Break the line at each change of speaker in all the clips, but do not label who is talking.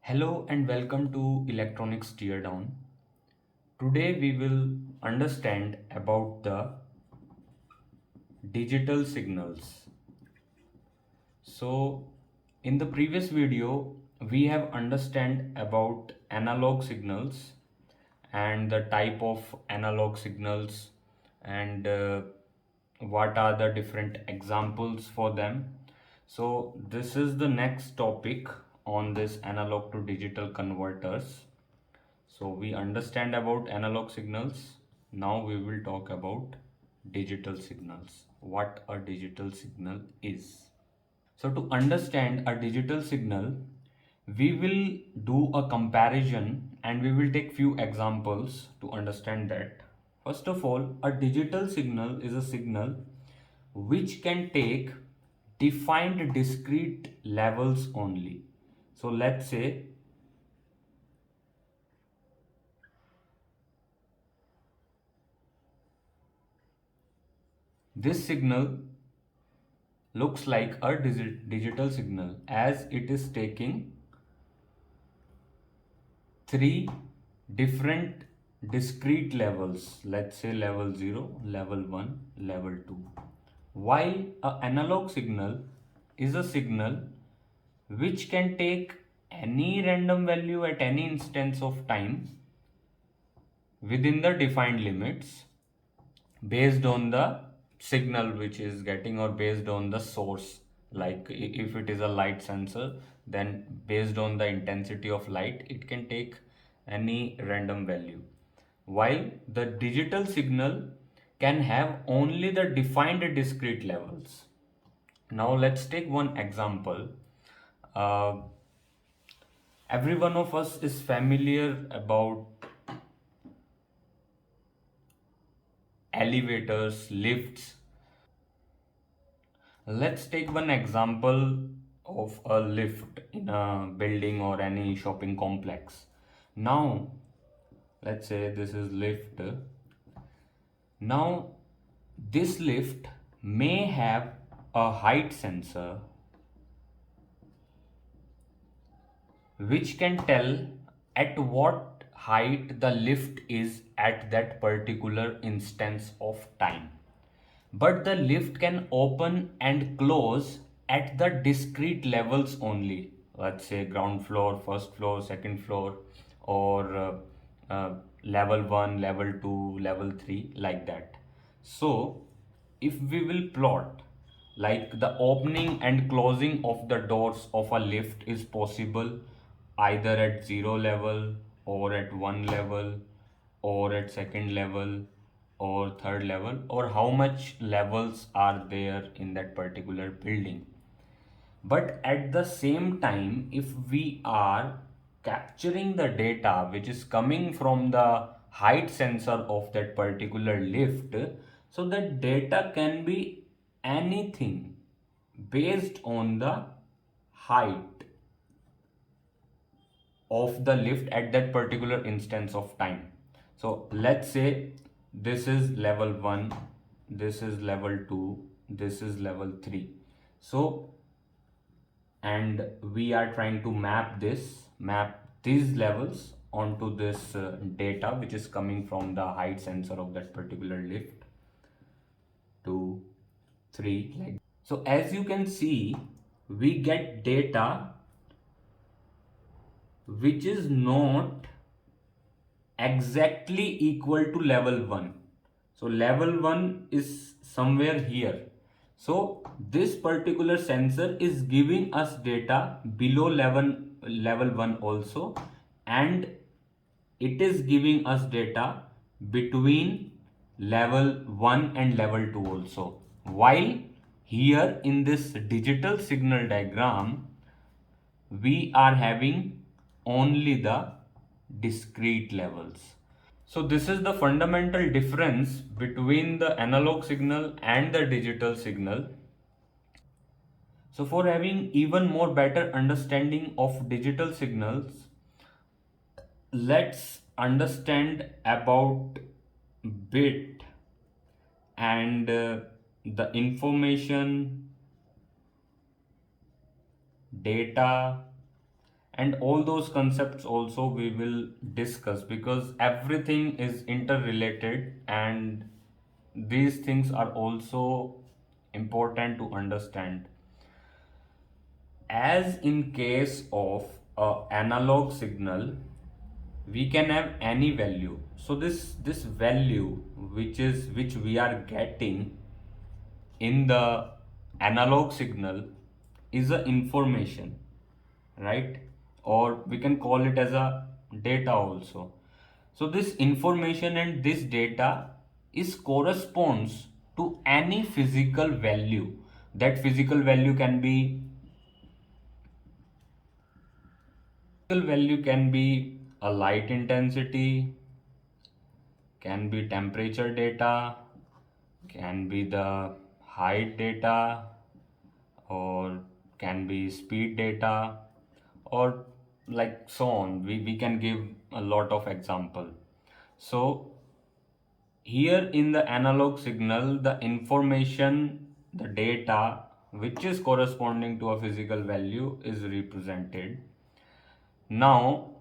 Hello and welcome to Electronics Teardown. Today we will understand about the digital signals. So in the previous video we have understand about analog signals and the type of analog signals and what are the different examples for them. So this is the next topic on this analog to digital converters. So we understand about analog signals. Now we will talk about digital signals. What a digital signal is. So to understand a digital signal, we will do a comparison and we will take few examples to understand that. First of all, a digital signal is a signal which can take defined discrete levels only. So let's say this signal looks like a digital signal as it is taking three different discrete levels. Let's say level 0, level 1, level 2. While an analog signal is a signal which can take any random value at any instance of time within the defined limits based on the signal which is getting or based on the source. Like if it is a light sensor, then based on the intensity of light it can take any random value, while the digital signal can have only the defined discrete levels. Now let's take one example. uh, every one of us is familiar about elevators, lifts. Let's take one example of a lift in a building or any shopping complex. Now, let's say this is lift. Now, this lift may have a height sensor which can tell at what height the lift is at that particular instance of time. But the lift can open and close at the discrete levels only. Let's say ground floor, first floor, second floor, or level 1, level 2, level 3, like that. So, if we will plot like the opening and closing of the doors of a lift is possible either at 0 level or at 1 level or at second level or third level, or how much levels are there in that particular building. But at the same time, if we are capturing the data which is coming from the height sensor of that particular lift, so that data can be anything based on the height of the lift at that particular instance of time. So let's say this is level 1, this is level 2, this is level 3. So, and we are trying to map these levels onto this data which is coming from the height sensor of that particular lift. 2, 3, like. So as you can see, we get data which is not exactly equal to level 1. So level 1 is somewhere here. So this particular sensor is giving us data below level 1 also, and it is giving us data between level 1 and level 2 also. While here in this digital signal diagram, we are having only the discrete levels. So this is the fundamental difference between the analog signal and the digital signal. So for having even more better understanding of digital signals, let's understand about bit and the information, data and all those concepts also we will discuss, because everything is interrelated and these things are also important to understand. As in case of a analog signal, we can have any value. So this value which we are getting in the analog signal is a information, right? Or we can call it as a data also. So this information and this data is corresponds to any physical value. That physical value can be a light intensity, can be temperature data, can be the height data, or can be speed data, or like so on. We can give a lot of example. So here in the analog signal, the information, the data which is corresponding to a physical value is represented. Now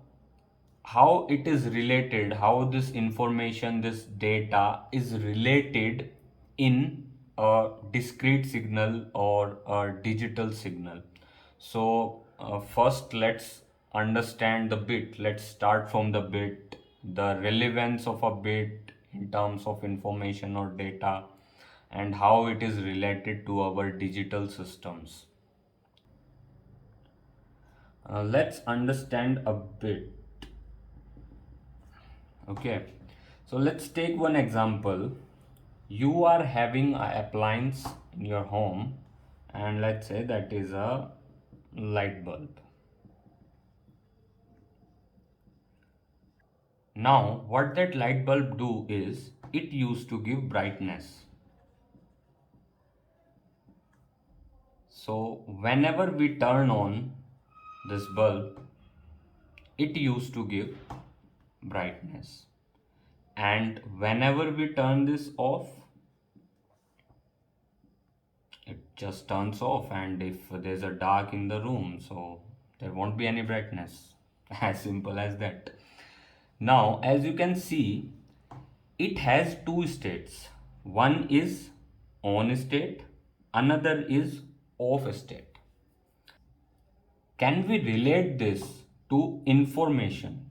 how it is related, how this information, this data is related in a discrete signal or a digital signal. So first let's understand the bit. Let's start from the bit, the relevance of a bit in terms of information or data, and how it is related to our digital systems. Let's understand a bit. Okay, so let's take one example. You are having an appliance in your home, and let's say that is a light bulb. Now, what that light bulb do is it used to give brightness. So, whenever we turn on this bulb, it used to give brightness. And whenever we turn this off, it just turns off. And if there's a dark in the room, so there won't be any brightness. As simple as that. Now, as you can see, it has two states. One is on state, another is off state. Can we relate this to information?